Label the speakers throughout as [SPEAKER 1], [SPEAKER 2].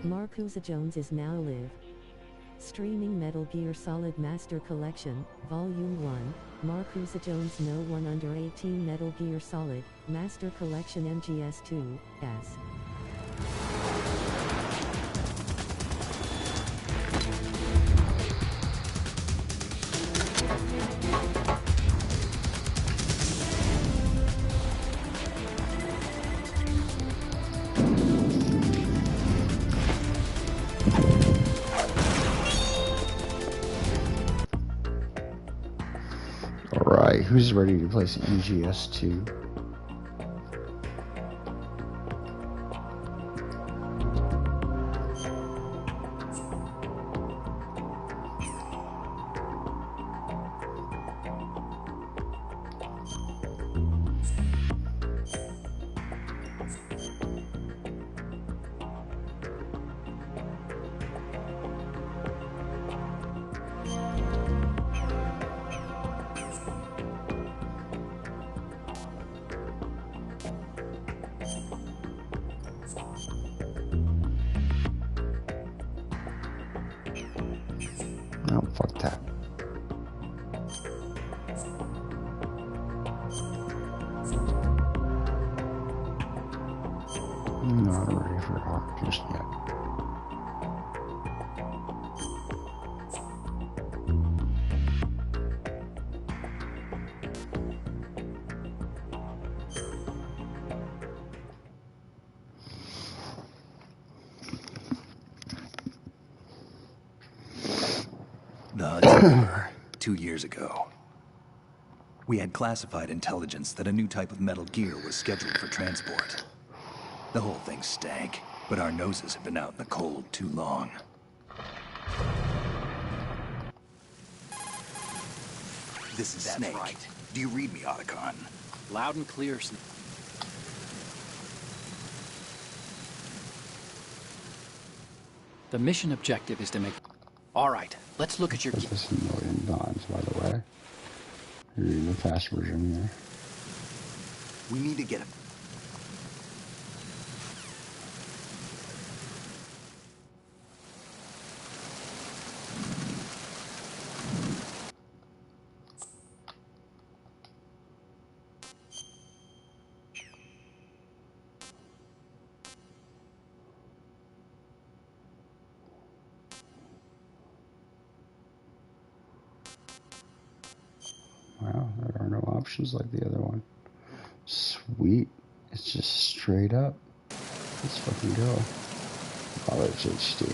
[SPEAKER 1] Markusojones is now live. Streaming Metal Gear Solid Master Collection, Volume 1, Markusojones No One Under 18 Metal Gear Solid, Master Collection MGS2, as
[SPEAKER 2] Alright, who's ready to play some MGS2? Oh, fuck that. I'm not ready for Hawk just yet.
[SPEAKER 3] The Hudson River, 2 years ago. We had classified intelligence that a new type of metal gear was scheduled for transport. The whole thing stank, but our noses had been out in the cold too long. This is
[SPEAKER 4] That's
[SPEAKER 3] Snake.
[SPEAKER 4] right.
[SPEAKER 3] Do you read me, Otacon?
[SPEAKER 4] Loud and clear. The mission objective is to make... All right, let's look at your...
[SPEAKER 2] Put this in million times, by the way. You're reading the fast version here.
[SPEAKER 3] We need to get him.
[SPEAKER 2] Wow, there are no options like the other one. Sweet. It's just straight up. Let's fucking go. Oh, it's HD.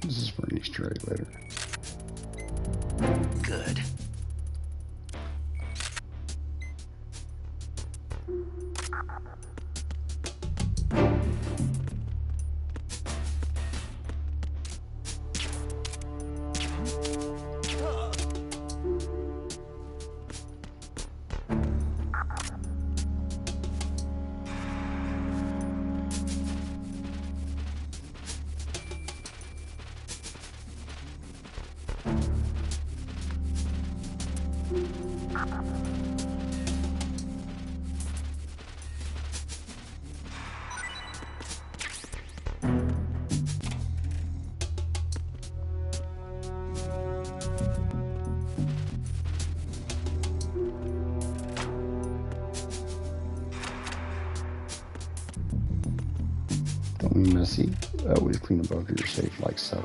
[SPEAKER 2] This is for an Easter egg later.
[SPEAKER 4] Good.
[SPEAKER 2] Don't be messy. Always clean above your safe like so.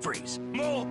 [SPEAKER 4] Freeze. More!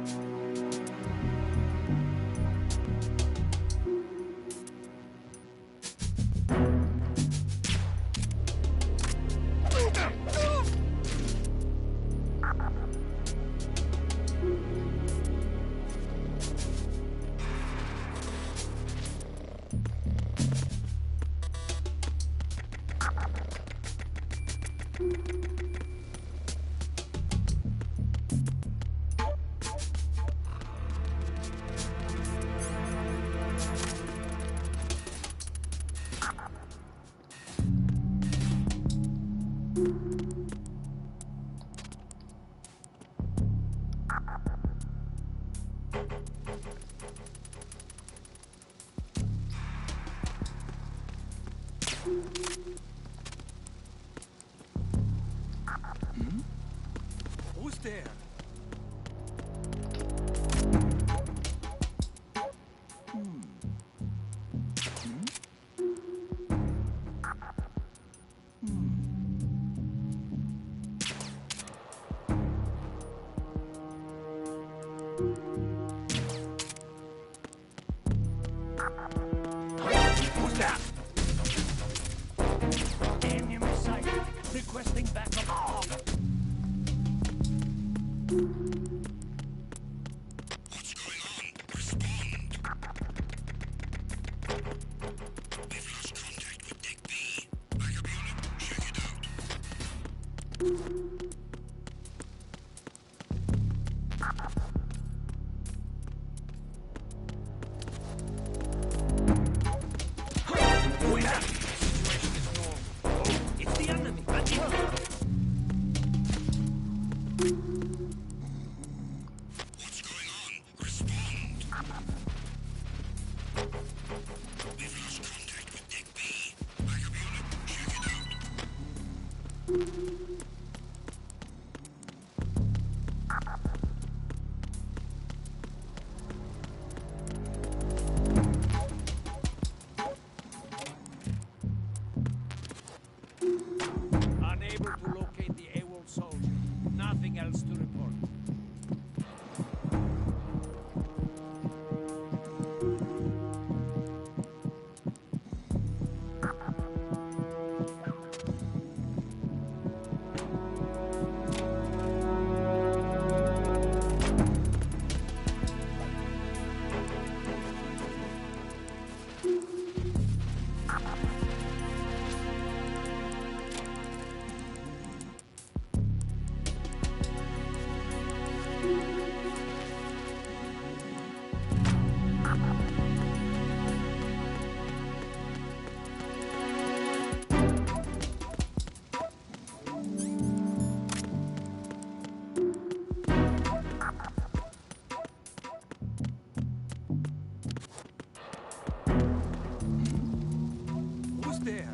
[SPEAKER 5] Who's there?
[SPEAKER 4] Who's
[SPEAKER 5] Who's that? Enemy sighted. Requesting backup.
[SPEAKER 6] What's going on? Respond. We've lost contact with Deck B. Backup unit, check it out.
[SPEAKER 5] Wait up! Situation is normal. Oh, it's the enemy. I think
[SPEAKER 6] What's going on? Respond. We've lost contact with Deck B. Backup unit, check it out.
[SPEAKER 5] unable to locate the AWOL soldier. Nothing else to report. Who's there?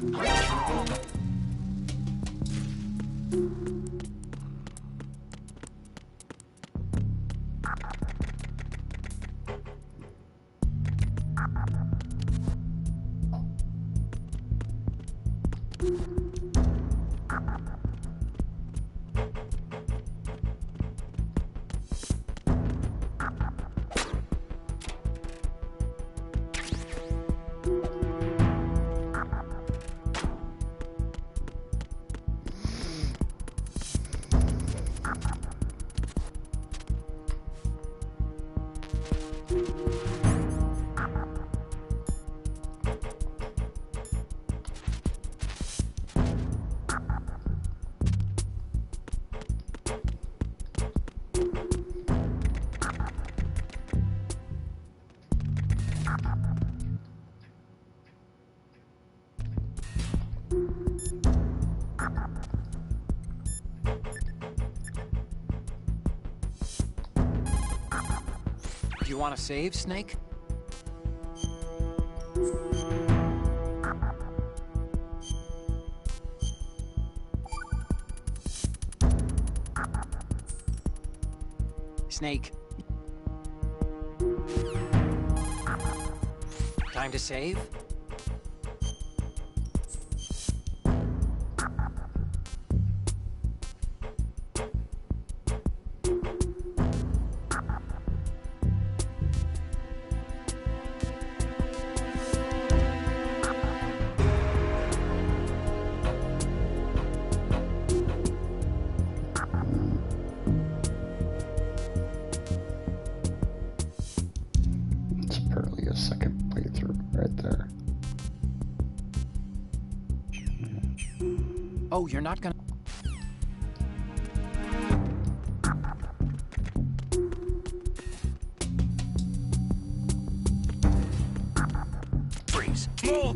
[SPEAKER 4] You want to save, Snake? Snake. Time to save?
[SPEAKER 2] It's apparently a second playthrough right there.
[SPEAKER 4] Oh, you're not gonna...
[SPEAKER 5] Freeze! Move!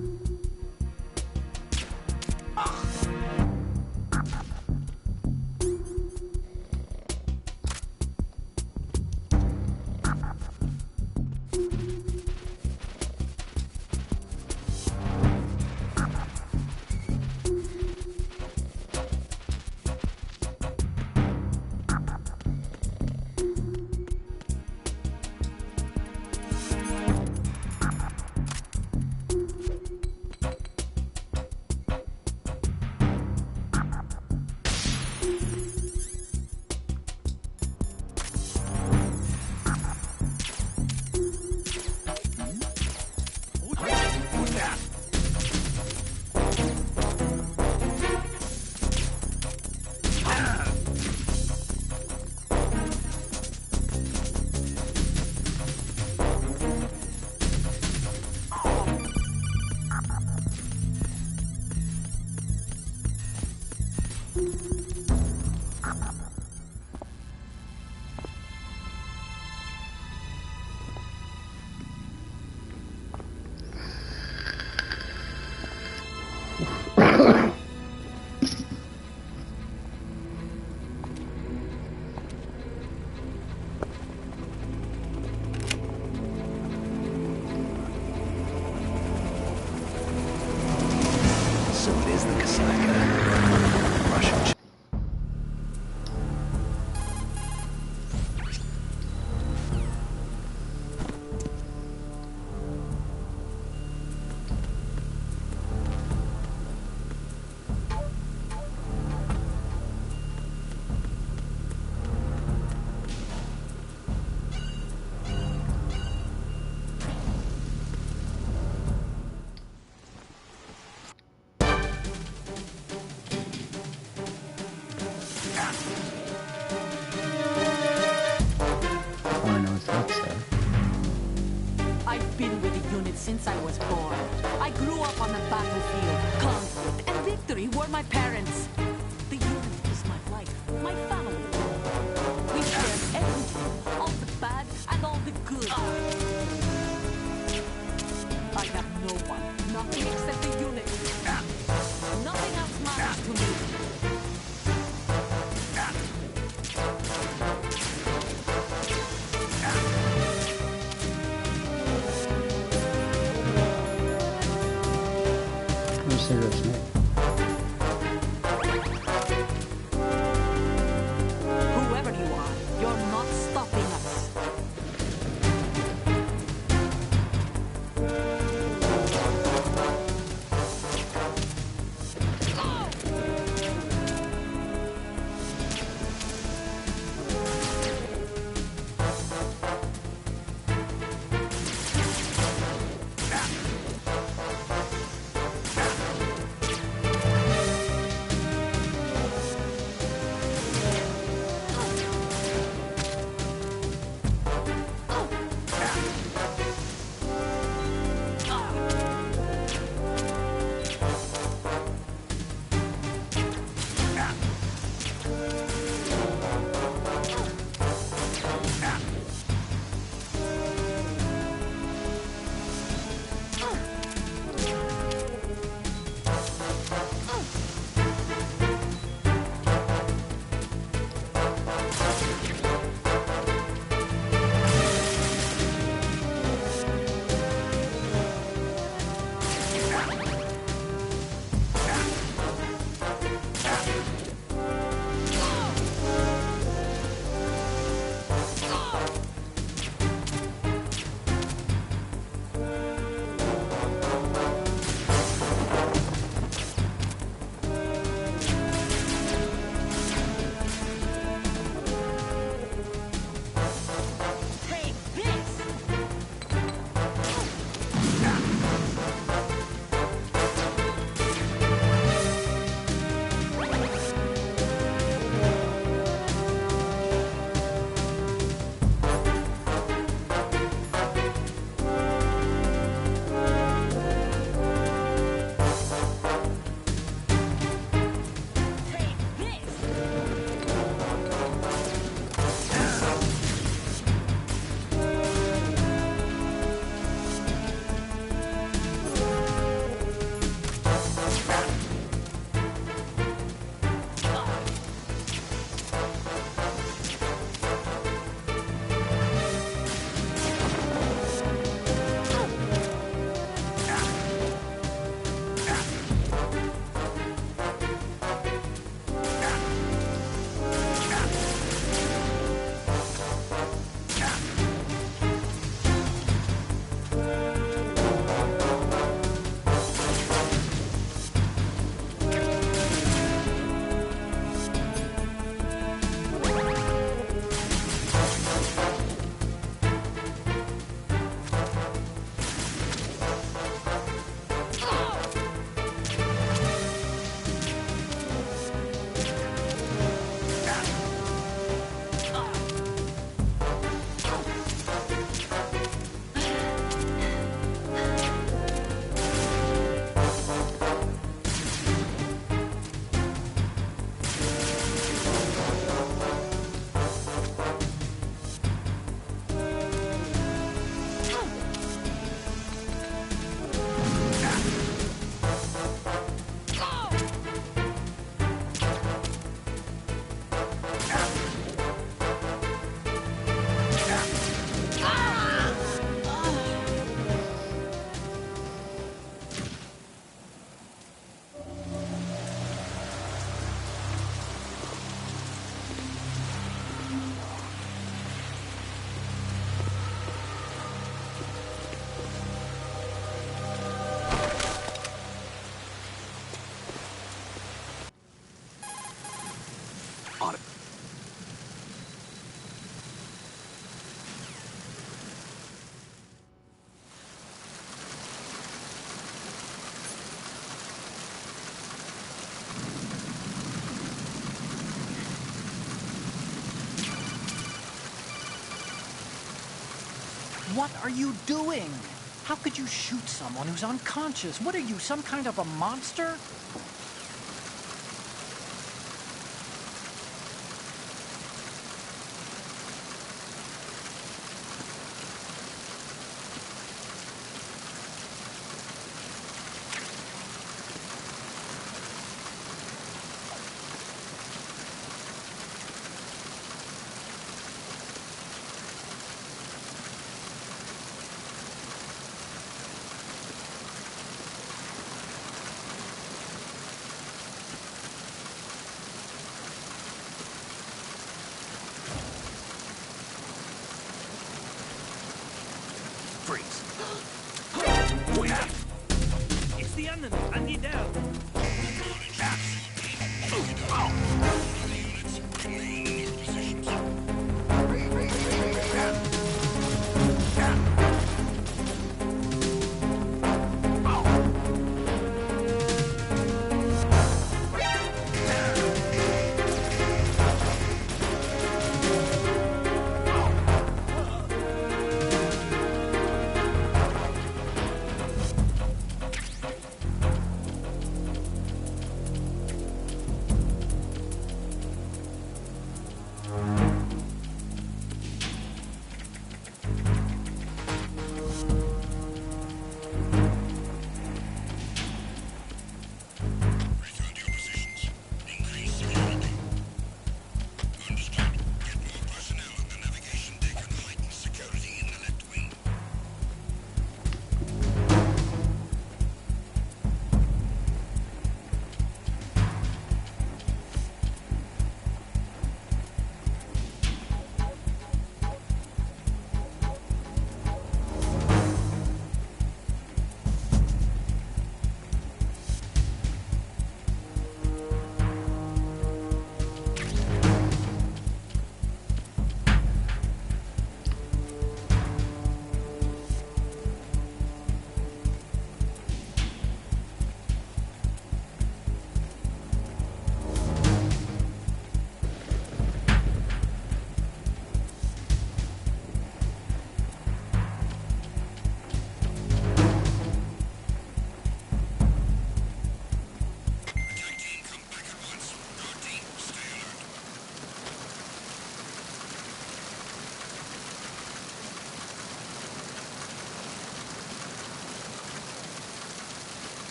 [SPEAKER 7] factory were my parents. The unit is my life, my family. We share everything, all the bad and all the good. I have no one, nothing except the unit. Nothing else matters to me.
[SPEAKER 2] Cigarettes, mate.
[SPEAKER 7] Whoever you are, you're not stopping us.
[SPEAKER 4] What are you doing? How could you shoot someone who's unconscious? What are you, some kind of a monster?
[SPEAKER 5] Freeze. Wait. It's the enemy. And get down.
[SPEAKER 6] Units, remain in your positions.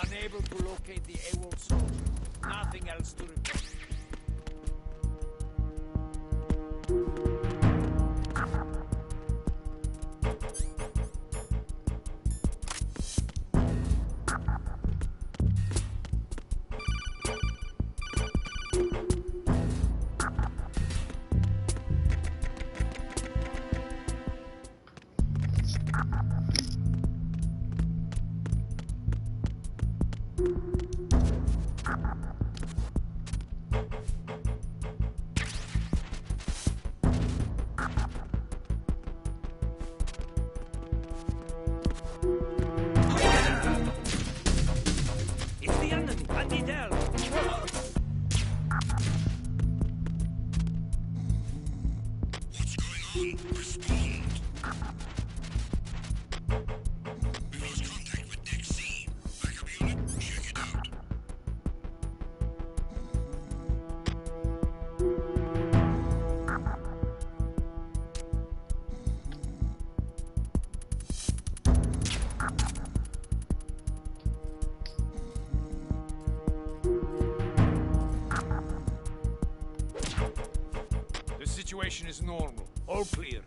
[SPEAKER 5] Unable to locate the AWOL soldier. Nothing else to report. It's the enemy. I need help.
[SPEAKER 6] What's going on? Respond. We've lost contact with Deck C. Backup unit, check it out.
[SPEAKER 5] The situation is normal. All clear.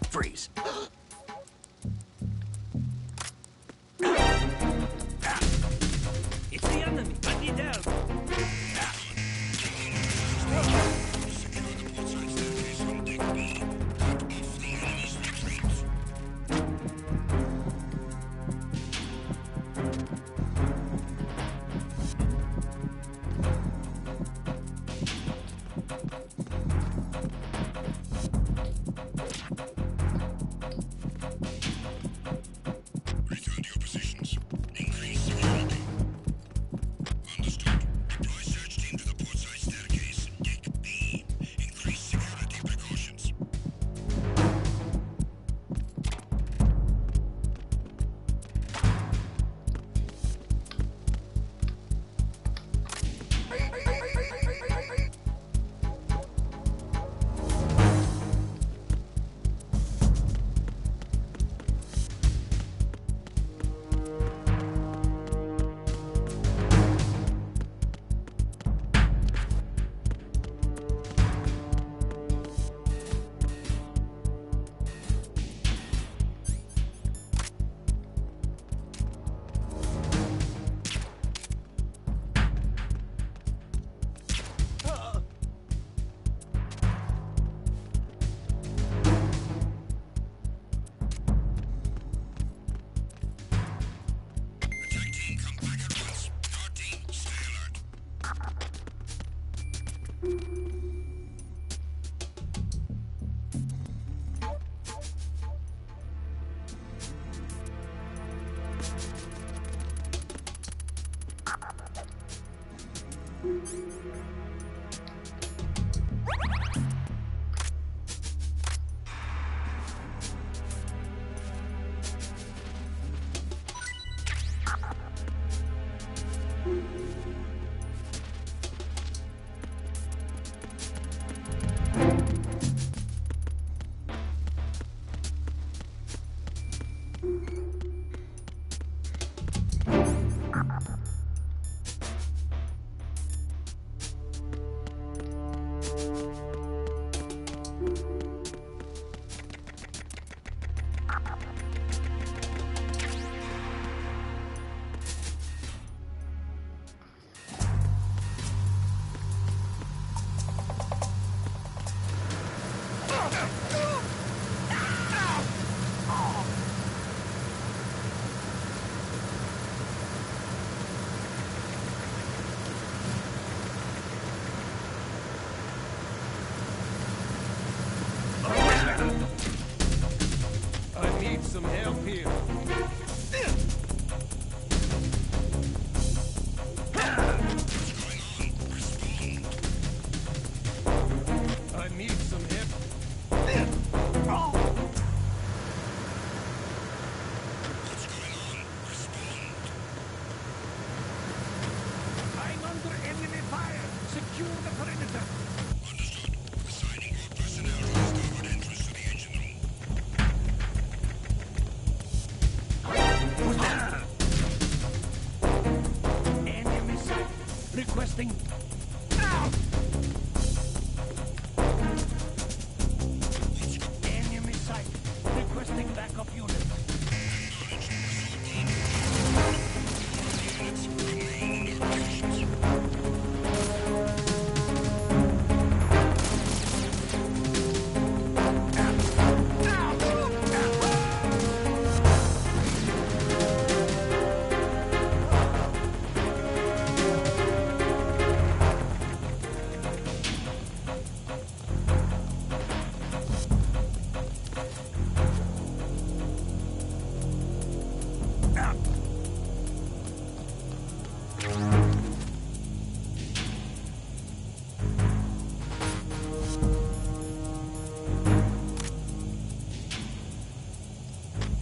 [SPEAKER 3] Freeze.
[SPEAKER 5] It's the enemy. I need help.
[SPEAKER 6] Secure the portside staircase on Deck B. Cut off the enemy's retreat.
[SPEAKER 5] I need some help here. I need some help. I'm under enemy fire. Secure the perimeter.
[SPEAKER 6] Assigning all personnel to the starboard entrance to the engine room.
[SPEAKER 5] Enemy sight. Requesting. Enemy sight. Requesting backup unit.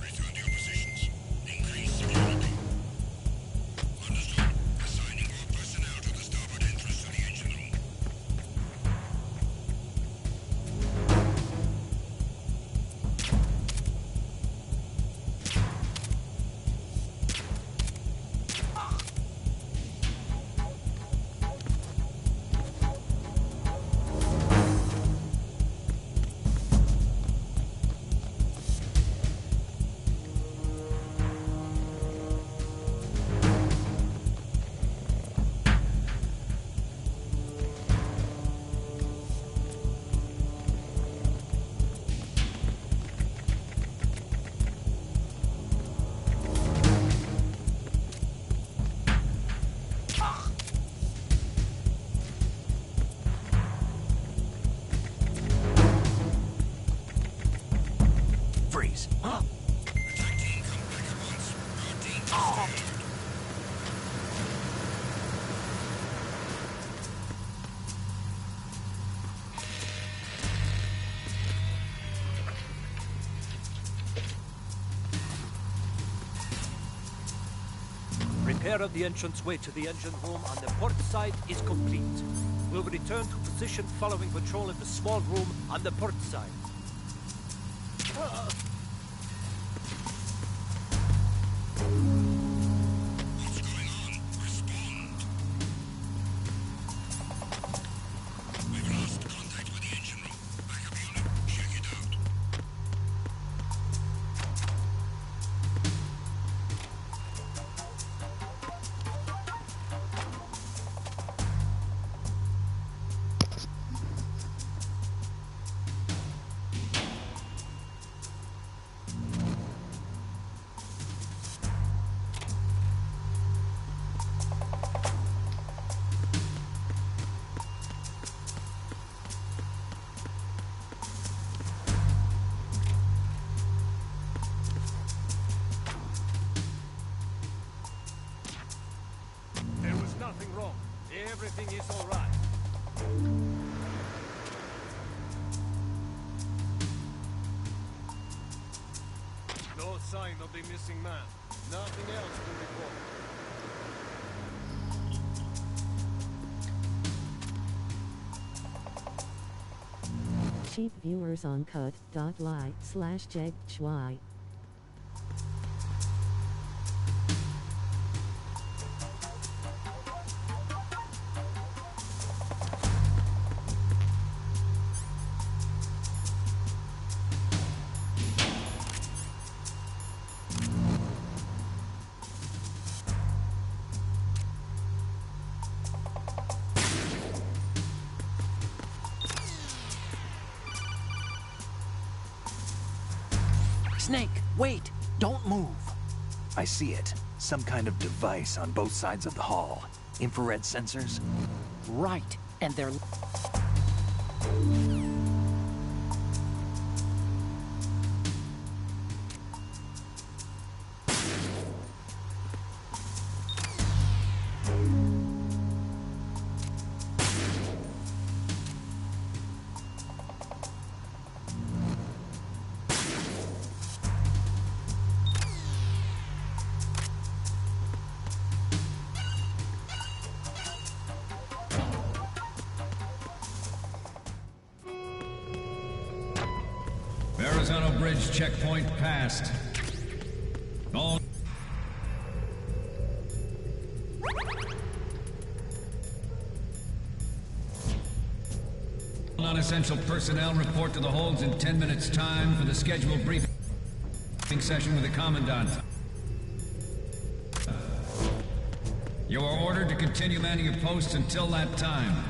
[SPEAKER 6] Return to your positions. Increase security. Understood. Assigning all personnel to the starboard entrance to the engine room.
[SPEAKER 3] Freeze.
[SPEAKER 6] Attack team, come back at once. Our team is saved.
[SPEAKER 5] Repair of the entranceway to the engine room on the port side is complete. We'll return to position following patrol in the small room on the port side.
[SPEAKER 6] What's going on? Respond. We've lost contact with the engine room. Backup unit, check it out.
[SPEAKER 5] nothing wrong. Everything is all right. No sign of the missing man. Nothing else to report.
[SPEAKER 1] Cheap viewers on cut.ly/jeg-chwy.
[SPEAKER 4] Snake, wait! Don't move!
[SPEAKER 3] I see it. Some kind of device on both sides of the hall. Infrared sensors?
[SPEAKER 4] Right, and they're...
[SPEAKER 8] Verrazano Bridge checkpoint passed. All non-essential personnel report to the holds in 10 minutes' time for the scheduled briefing session with the Commandant. You are ordered to continue manning your posts until that time.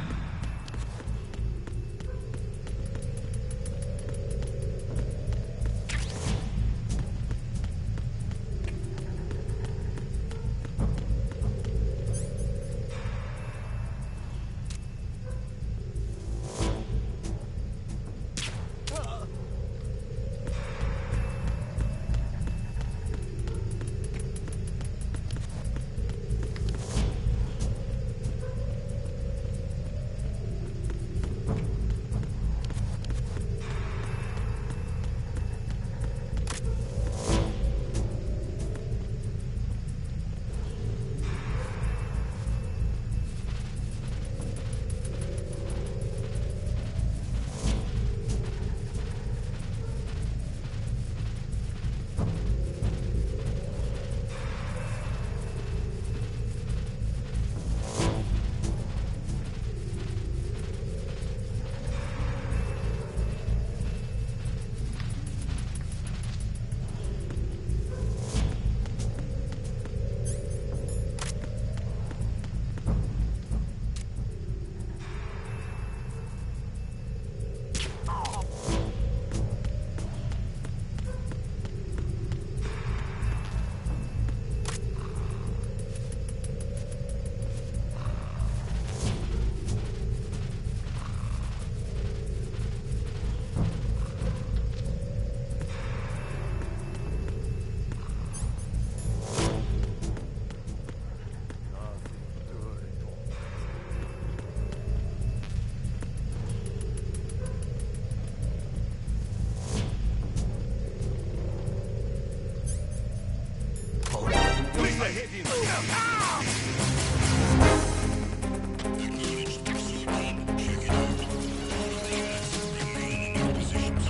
[SPEAKER 6] Acknowledged. Pursuit team, check it out. All of the units remain in your positions.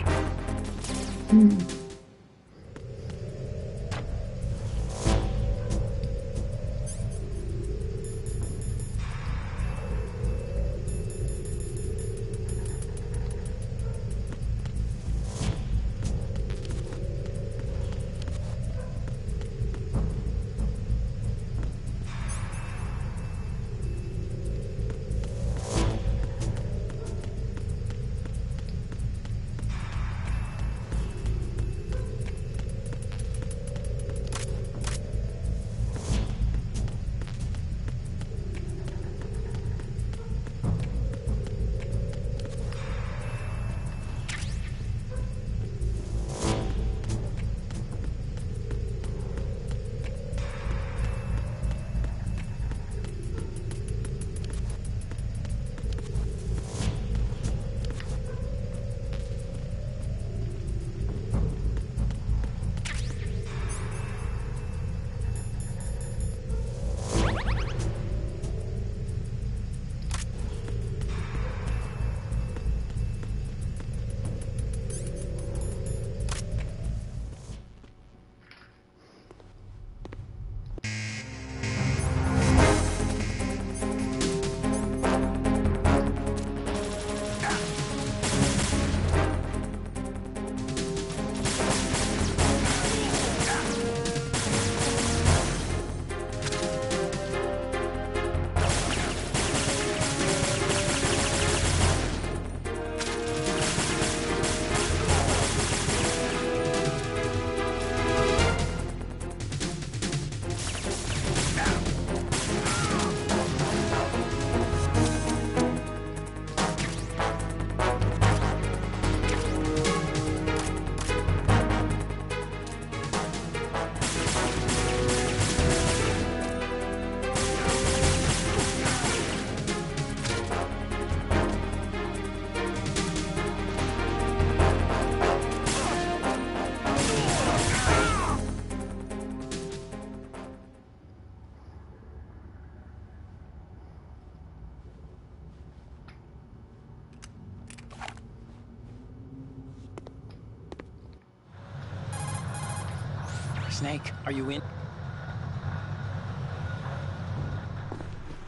[SPEAKER 4] Snake, are you in?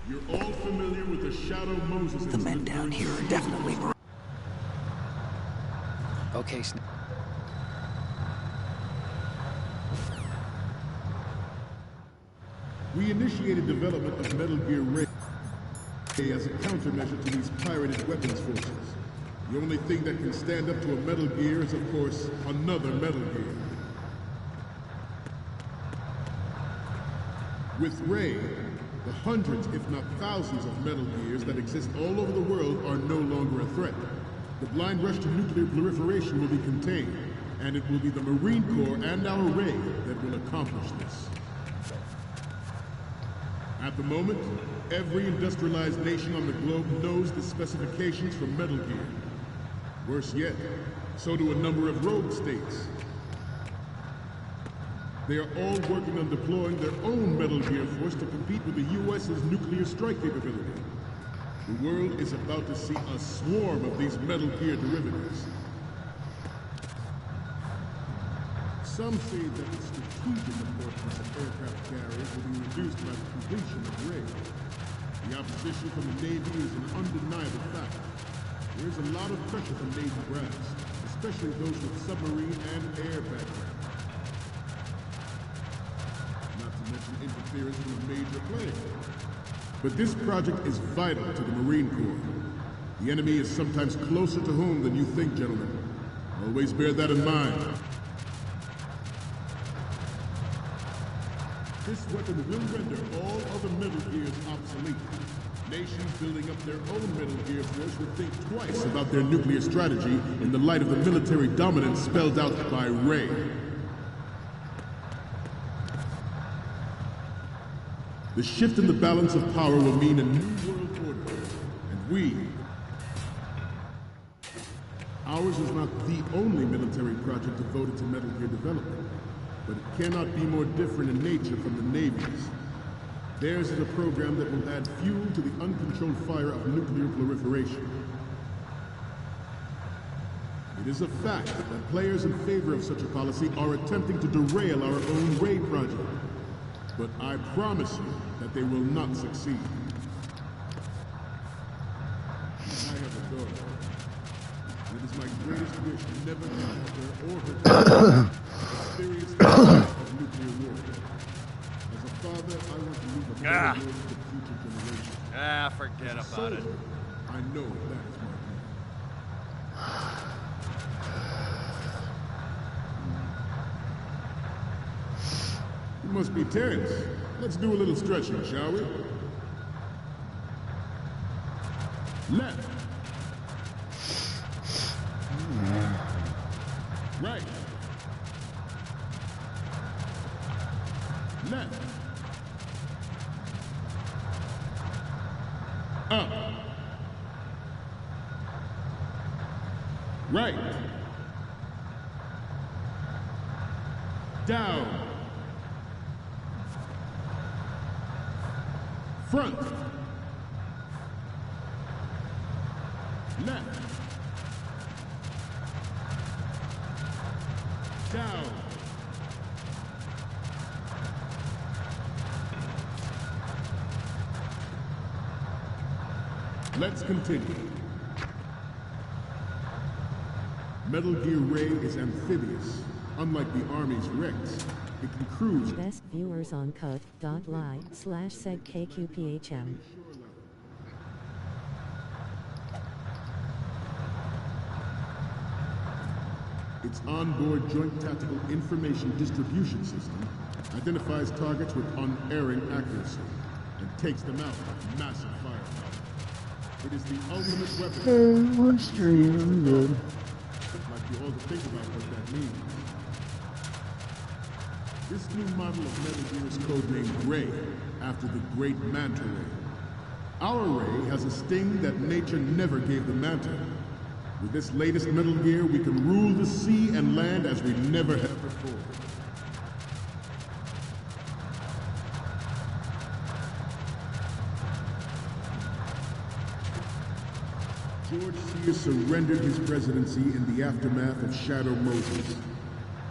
[SPEAKER 6] You're all familiar with the Shadow Moses
[SPEAKER 3] The men down here are definitely Marines.
[SPEAKER 4] Okay, Snake.
[SPEAKER 6] We initiated development of Metal Gear Ray as a countermeasure to these pirated weapons forces. The only thing that can stand up to a Metal Gear is, of course, another Metal Gear. With Ray, the hundreds, if not thousands, of Metal Gears that exist all over the world are no longer a threat. The blind rush to nuclear proliferation will be contained, and it will be the Marine Corps and our Ray that will accomplish this. At the moment, every industrialized nation on the globe knows the specifications for Metal Gear. Worse yet, so do a number of rogue states. They are all working on deploying their own Metal Gear force to compete with the U.S.'s nuclear strike capability. The world is about to see a swarm of these Metal Gear derivatives. Some say that the strategic importance of aircraft carriers will be reduced by the completion of Ray. The opposition from the Navy is an undeniable fact. There is a lot of pressure from Navy brass, especially those with submarine and air background. Not to mention interference from a major player. But this project is vital to the Marine Corps. The enemy is sometimes closer to home than you think, gentlemen. Always bear that in mind. This weapon will render all other Metal Gears obsolete. Nations building up their own Metal Gear force will think twice about their nuclear strategy in the light of the military dominance spelled out by Ray. The shift in the balance of power will mean a new world order, and ours is not the only military project devoted to Metal Gear development. But it cannot be more different in nature from the Navy's. Theirs is a program that will add fuel to the uncontrolled fire of nuclear proliferation. It is a fact that players in favor of such a policy are attempting to derail our own Ray project. But I promise you that they will not succeed. I have a daughter. It is my greatest wish to never have her or her daughter experience the of nuclear war. As a father, I want to leave a better world to the future generations.
[SPEAKER 9] Forget
[SPEAKER 6] As a
[SPEAKER 9] about it.
[SPEAKER 6] soldier, I know that is my dream. You must be tense. Let's do a little stretching, shall we? Left. Right. Left. Up. Right. Down. Front. Left. Down. Let's continue. Metal Gear Ray is amphibious. Unlike the Army's Rex, it can cruise.
[SPEAKER 1] Best viewers on cut.ly/segkqphm.
[SPEAKER 6] Its onboard Joint Tactical Information Distribution System identifies targets with unerring accuracy and takes them out with massive firepower. It is the ultimate weapon. I'd like you all to think about what that means. This new model of Metal Gear is codenamed Ray, after the great Manta Ray. Our Ray has a sting that nature never gave the Manta. With this latest Metal Gear, we can rule the sea and land as we never have before. George Sears surrendered his presidency in the aftermath of Shadow Moses.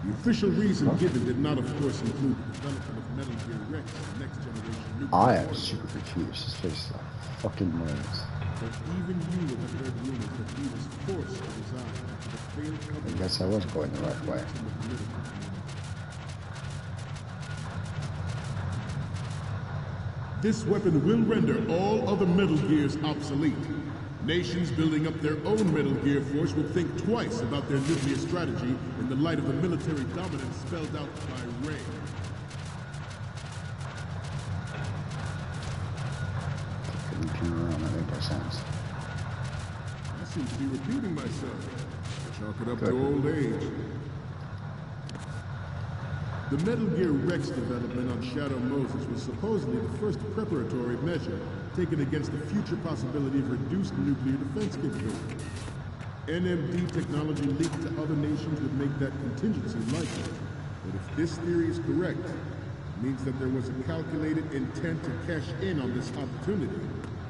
[SPEAKER 6] The official reason given did not, of course, include the development of Metal Gear Rex, the next generation nuclear
[SPEAKER 2] I am
[SPEAKER 6] warhead.
[SPEAKER 2] super confused. This place is a fucking maze.
[SPEAKER 6] But even you have heard rumors that he was forced to resign after the failed company.
[SPEAKER 2] I guess I was going the right way.
[SPEAKER 6] This weapon will render all other Metal Gears obsolete. Nations building up their own Metal Gear force will think twice about their nuclear strategy in the light of the military dominance spelled out by Ray.
[SPEAKER 2] Couldn't turn around, that made no sense.
[SPEAKER 6] I seem to be repeating myself. Chalk it up
[SPEAKER 2] Good.
[SPEAKER 6] to old age. The Metal Gear Rex development on Shadow Moses was supposedly the first preparatory measure taken against the future possibility of reduced nuclear defense capability. NMD technology leaked to other nations would make that contingency likely. But if this theory is correct, it means that there was a calculated intent to cash in on this opportunity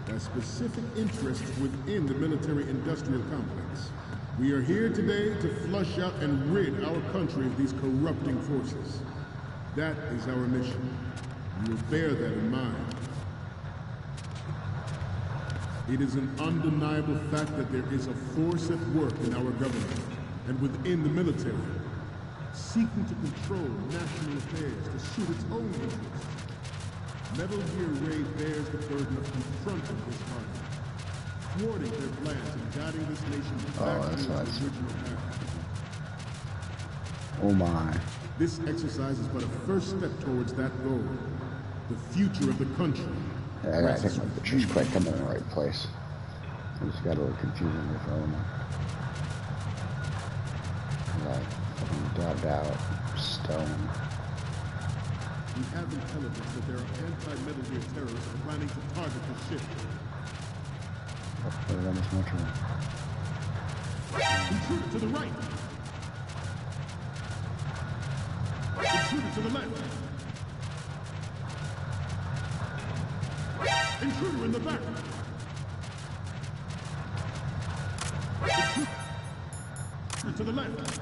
[SPEAKER 6] by specific interests within the military-industrial complex. We are here today to flush out and rid our country of these corrupting forces. That is our mission. We will bear that in mind. It is an undeniable fact that there is a force at work in our government and within the military, seeking to control national affairs to suit its own interests. Metal Gear Ray bears the burden of confronting this party, thwarting their plans and guiding this nation back to its original path.
[SPEAKER 2] Oh my.
[SPEAKER 6] This exercise is but a first step towards that goal. The future of the country.
[SPEAKER 2] Yeah, I think my picture's quite coming in the right place. I just got a little confusing with all of them. Like, fucking dabbed out stone.
[SPEAKER 6] We have intelligence that there are anti-Metal Gear terrorists planning to target the ship.
[SPEAKER 2] Oh, put it on this motor.
[SPEAKER 6] Intruder to the right! Intruder to the left! Intruder in the back! Intruder to the left!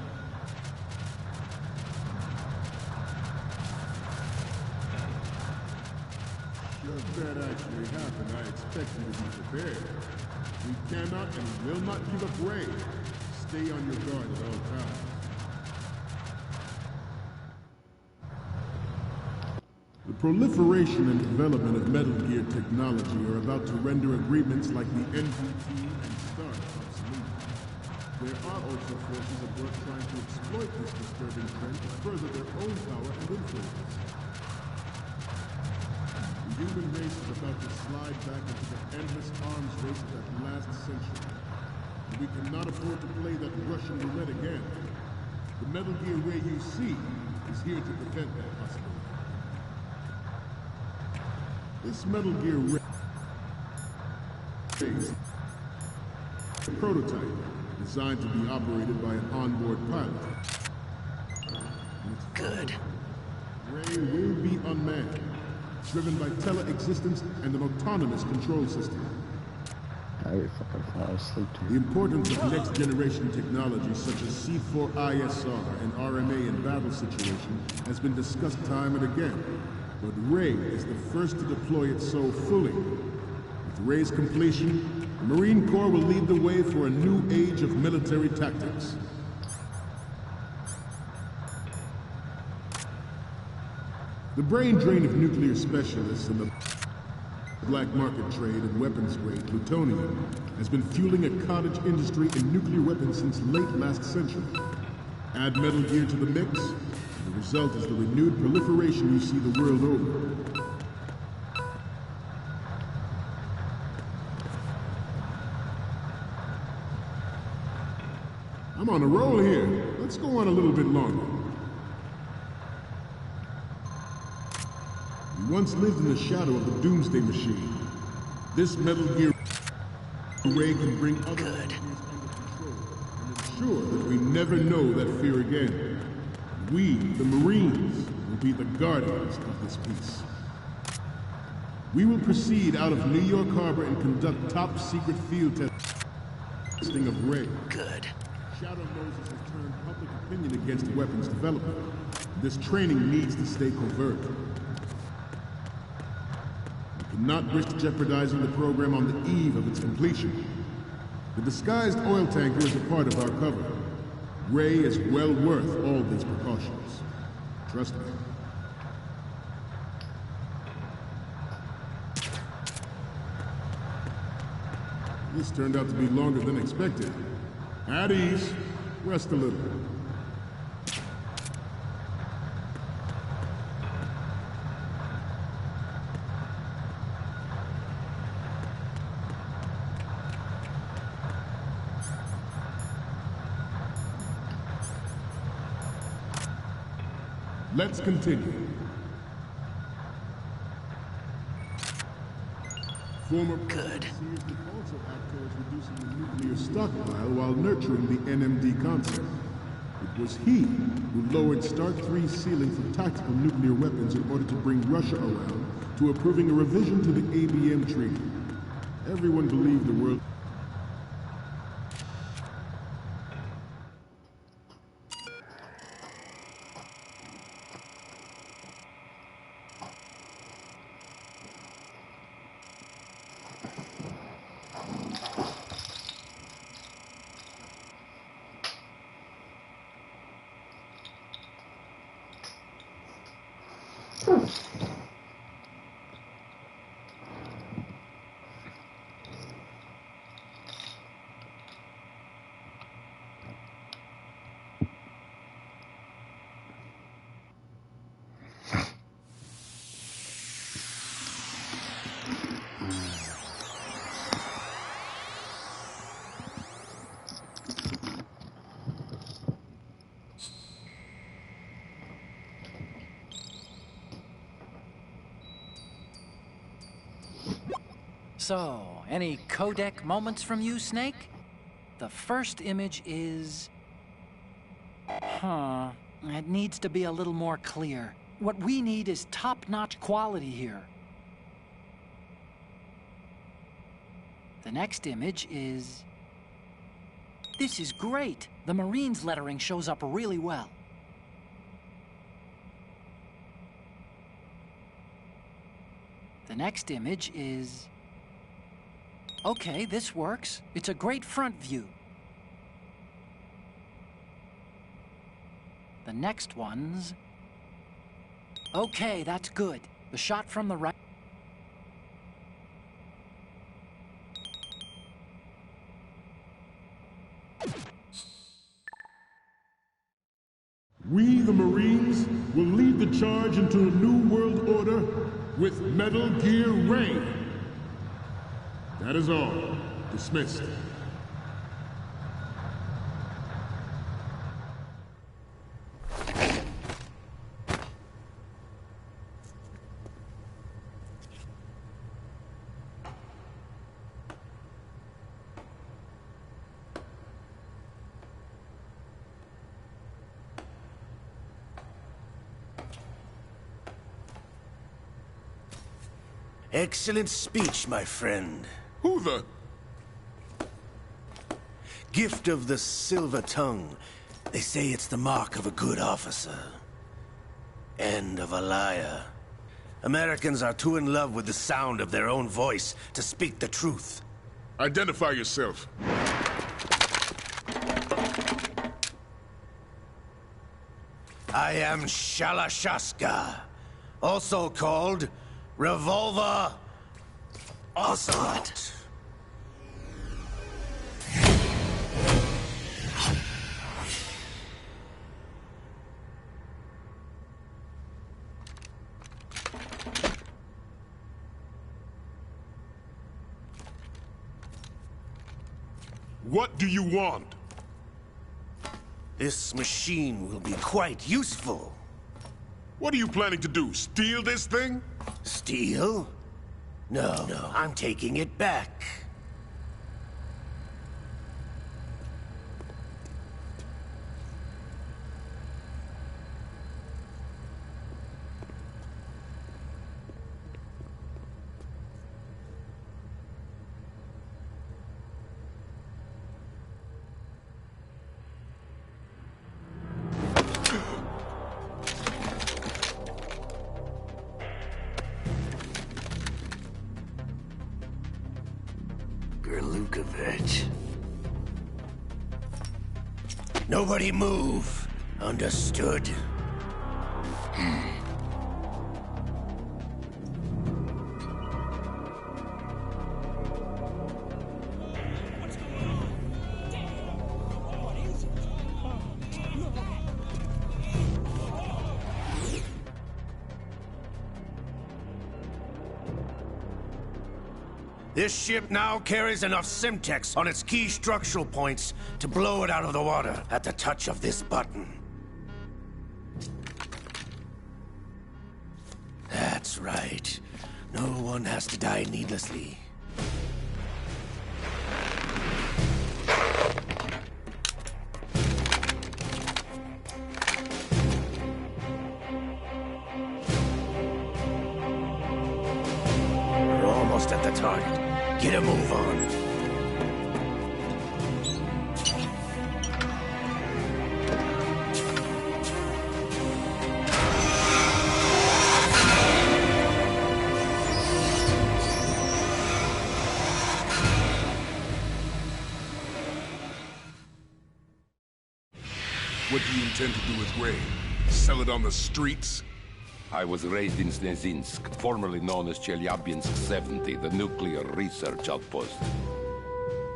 [SPEAKER 6] Should that actually happen, I expect you to be prepared. We cannot and will not give up Ray. Stay on your guard at all times. The proliferation and development of Metal Gear technology are about to render agreements like the NPT and START obsolete. There are also forces at work trying to exploit this disturbing trend to further their own power and influence. The human race is about to slide back into the endless arms race of that last century. And we cannot afford to play that Russian roulette again. The Metal Gear Ray you see is here to prevent that possibility. This Metal Gear Ray is a prototype designed to be operated by an onboard pilot.
[SPEAKER 7] Good.
[SPEAKER 6] Ray will be unmanned, driven by tele-existence and an autonomous control system.
[SPEAKER 2] I fucking fall asleep
[SPEAKER 6] The
[SPEAKER 2] too.
[SPEAKER 6] importance of next-generation technology such as C4ISR and RMA in battle situations has been discussed time and again. But Ray is the first to deploy it so fully. With Ray's completion, the Marine Corps will lead the way for a new age of military tactics. The brain drain of nuclear specialists and the black market trade in weapons grade plutonium has been fueling a cottage industry in nuclear weapons since late last century. Add Metal Gear to the mix, and the result is the renewed proliferation you see the world over. I'm on a roll here. Let's go on a little bit longer. We once lived in the shadow of the Doomsday Machine. This Metal Gear Ray can bring other Metal Gears under control and ensure that we never know that fear again. We, the Marines, will be the guardians of this peace. We will proceed out of New York Harbor and conduct top-secret field testing of Ray.
[SPEAKER 7] Good.
[SPEAKER 6] Shadow Moses has turned public opinion against weapons development. This training needs to stay covert. We cannot risk jeopardizing the program on the eve of its completion. The disguised oil tanker is a part of our cover. Ray is well worth all these precautions. Trust me. This turned out to be longer than expected. At ease. Rest a little. Let's continue. Former
[SPEAKER 4] Good.
[SPEAKER 6] would also act towards reducing the nuclear stockpile while nurturing the NMD concept. It was he who lowered Stark 3's ceiling for tactical nuclear weapons in order to bring Russia around to approving a revision to the ABM treaty. Everyone believed the world...
[SPEAKER 4] So, any codec moments from you, Snake? The first image is... It needs to be a little more clear. What we need is top-notch quality here. The next image is... This is great! The Marines lettering shows up really well. The next image is... Okay, this works. It's a great front view. The next one's... Okay, that's good. The shot from the right...
[SPEAKER 6] We, the Marines, will lead the charge into a new world order with Metal Gear Ray. That is all. Dismissed.
[SPEAKER 9] Excellent speech, my friend.
[SPEAKER 6] Who the...
[SPEAKER 9] Gift of the silver tongue. They say it's the mark of a good officer. And of a liar. Americans are too in love with the sound of their own voice to speak the truth.
[SPEAKER 6] Identify yourself.
[SPEAKER 9] I am Shalashaska, also called Revolver Ocelot.
[SPEAKER 6] What do you want?
[SPEAKER 9] This machine will be quite useful.
[SPEAKER 6] What are you planning to do? Steal this thing?
[SPEAKER 9] Steal? No, I'm taking it back. Gerlukovich. Nobody move. Understood? This ship now carries enough Simtex on its key structural points to blow it out of the water at the touch of this button. That's right. No one has to die needlessly. We're almost at the target. Get a move on.
[SPEAKER 6] What do you intend to do with Ray? Sell it on the streets?
[SPEAKER 10] I was raised in Snezinsk, formerly known as Chelyabinsk 70, the nuclear research outpost.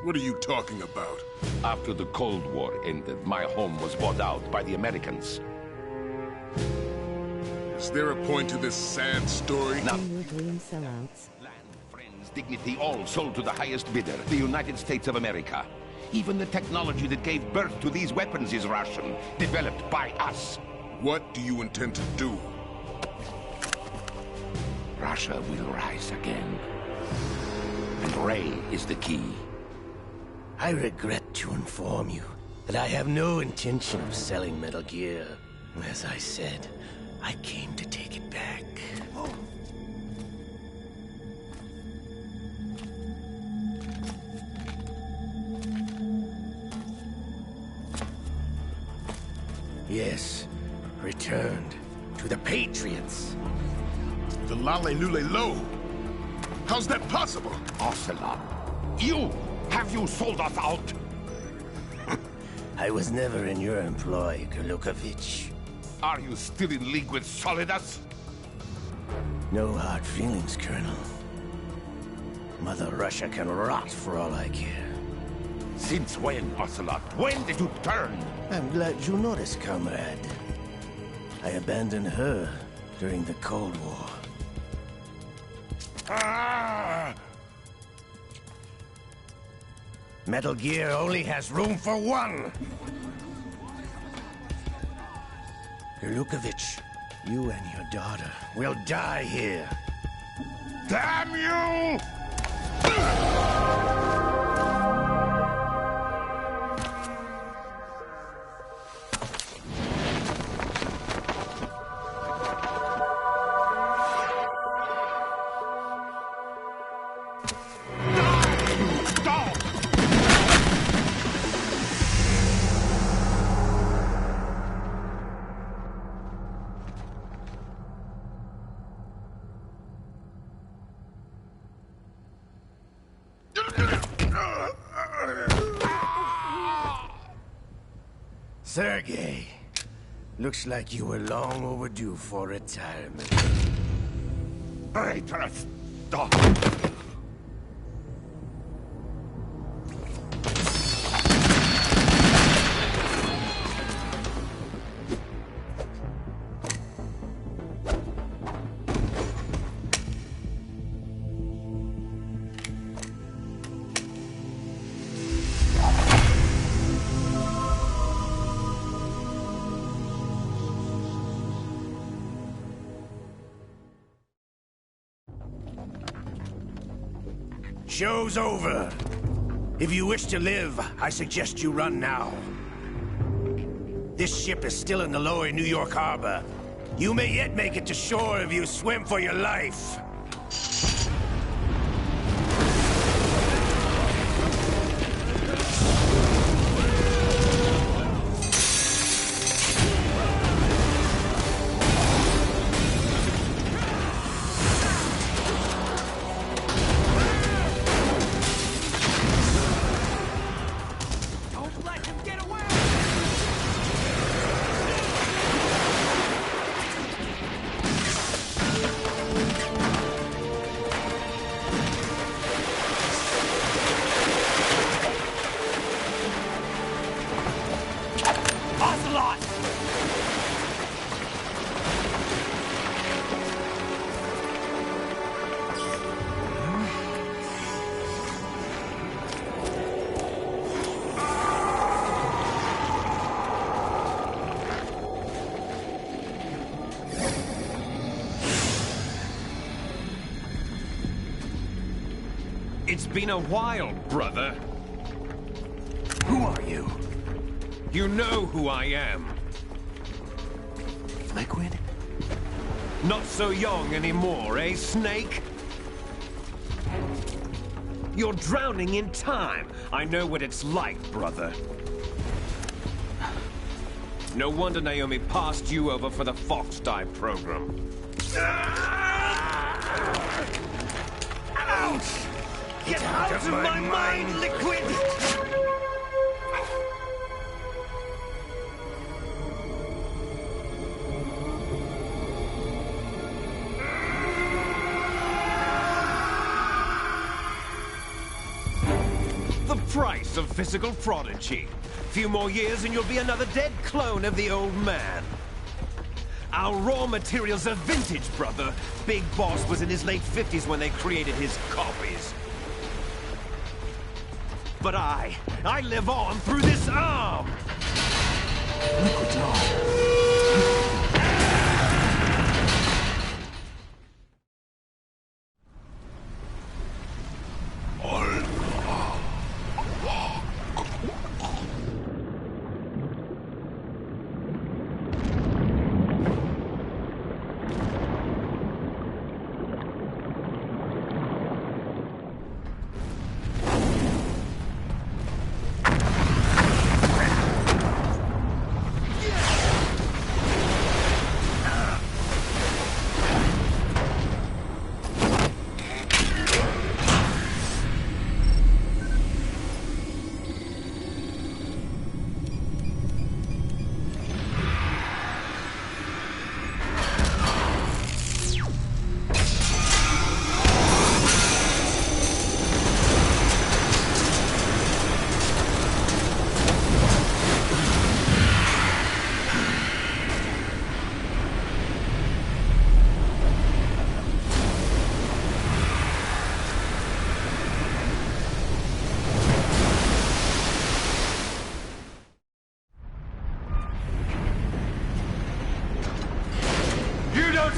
[SPEAKER 6] What are you talking about?
[SPEAKER 10] After the Cold War ended, my home was bought out by the Americans.
[SPEAKER 6] Is there a point to this sad story?
[SPEAKER 10] Now,
[SPEAKER 1] Your dream sellouts.
[SPEAKER 10] land, friends, dignity, all sold to the highest bidder, the United States of America. Even the technology that gave birth to these weapons is Russian, developed by us.
[SPEAKER 6] What do you intend to do?
[SPEAKER 10] Russia will rise again. And Ray is the key.
[SPEAKER 9] I regret to inform you that I have no intention of selling Metal Gear. As I said, I came to take it back. Yes, returned to the Patriots.
[SPEAKER 6] The Lale Nule Lo? How's that possible?
[SPEAKER 10] Ocelot, you! Have you sold us out?
[SPEAKER 9] I was never in your employ, Gerlukovich.
[SPEAKER 10] Are you still in league with Solidus?
[SPEAKER 9] No hard feelings, Colonel. Mother Russia can rot for all I care.
[SPEAKER 10] Since when, Ocelot? When did you turn?
[SPEAKER 9] I'm glad you noticed, comrade. I abandoned her during the Cold War.
[SPEAKER 10] Ah!
[SPEAKER 9] Metal Gear only has room for one! Gerlukovich, you and your daughter will die here.
[SPEAKER 10] Damn you!
[SPEAKER 9] Sergei, looks like you were long overdue for retirement.
[SPEAKER 10] Traitorous dog!
[SPEAKER 9] Show's over. If you wish to live, I suggest you run now. This ship is still in the lower New York harbor. You may yet make it to shore if you swim for your life.
[SPEAKER 11] It's been a while, brother.
[SPEAKER 3] Who are you?
[SPEAKER 11] You know who I am.
[SPEAKER 3] Liquid?
[SPEAKER 11] Not so young anymore, eh, Snake? You're drowning in time. I know what it's like, brother. No wonder Naomi passed you over for the Fox Die program. Ouch! Get out of my mind, Liquid! The price of physical prodigy. Few more years and you'll be another dead clone of the old man. Our raw materials are vintage, brother. Big Boss was in his late 50s when they created his copies. But I live on through this arm!
[SPEAKER 3] Liquid's arm.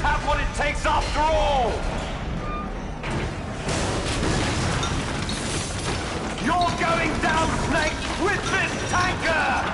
[SPEAKER 11] Have what it takes after all! You're going down, Snake, with this tanker!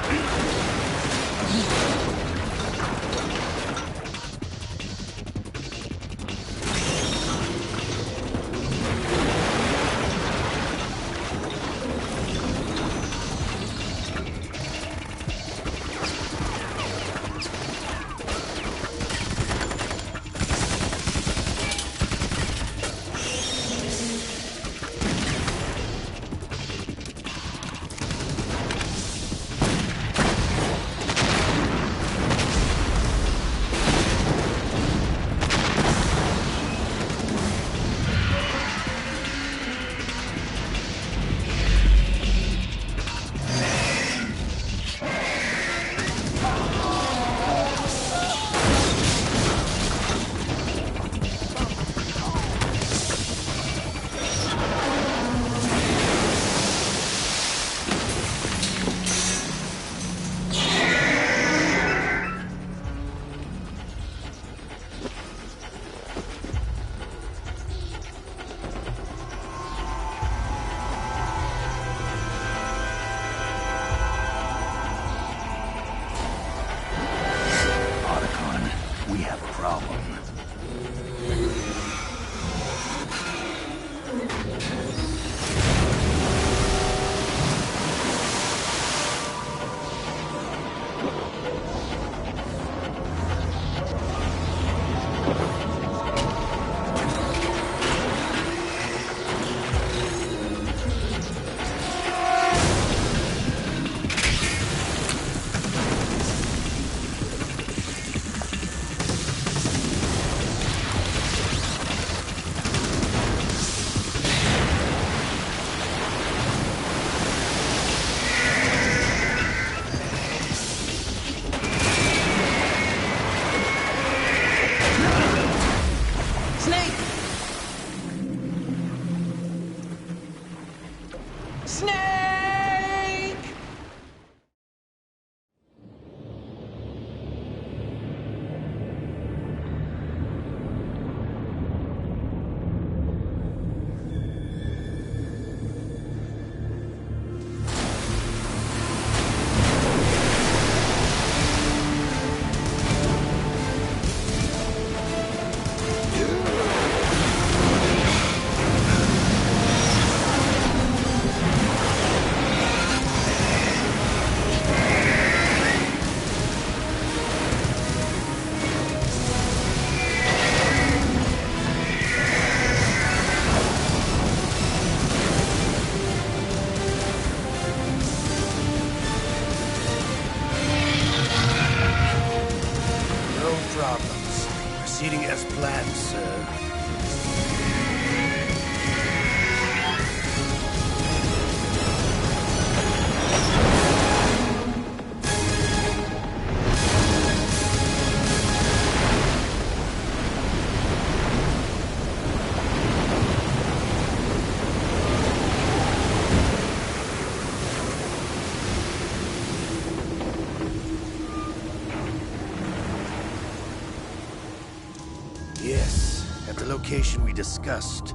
[SPEAKER 9] location we discussed.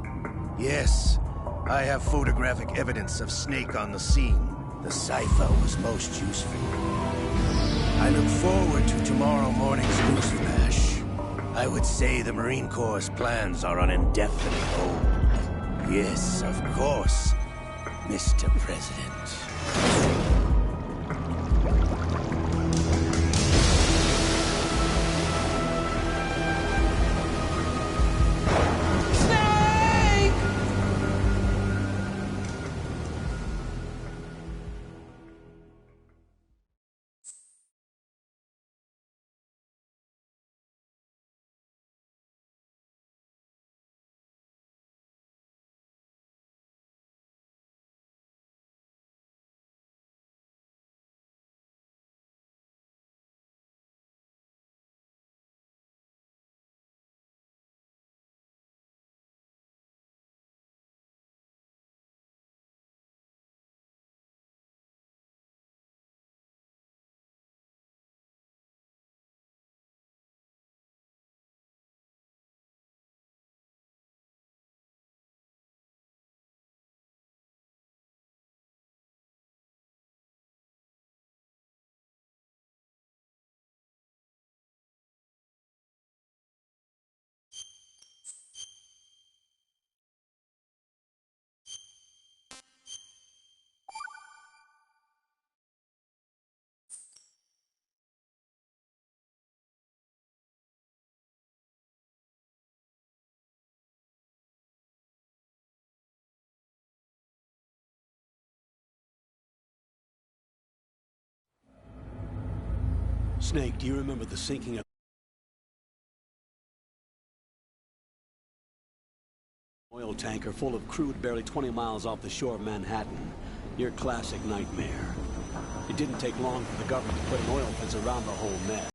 [SPEAKER 9] Yes, I have photographic evidence of Snake on the scene. The cipher was most useful. I look forward to tomorrow morning's news flash. I would say the Marine Corps' plans are on indefinite hold. Yes, of course, Mr. President.
[SPEAKER 12] Snake, do you remember the sinking of an oil tanker full of crude barely 20 miles off the shore of Manhattan? Your classic nightmare. It didn't take long for the government to put an oil fence around the whole mess.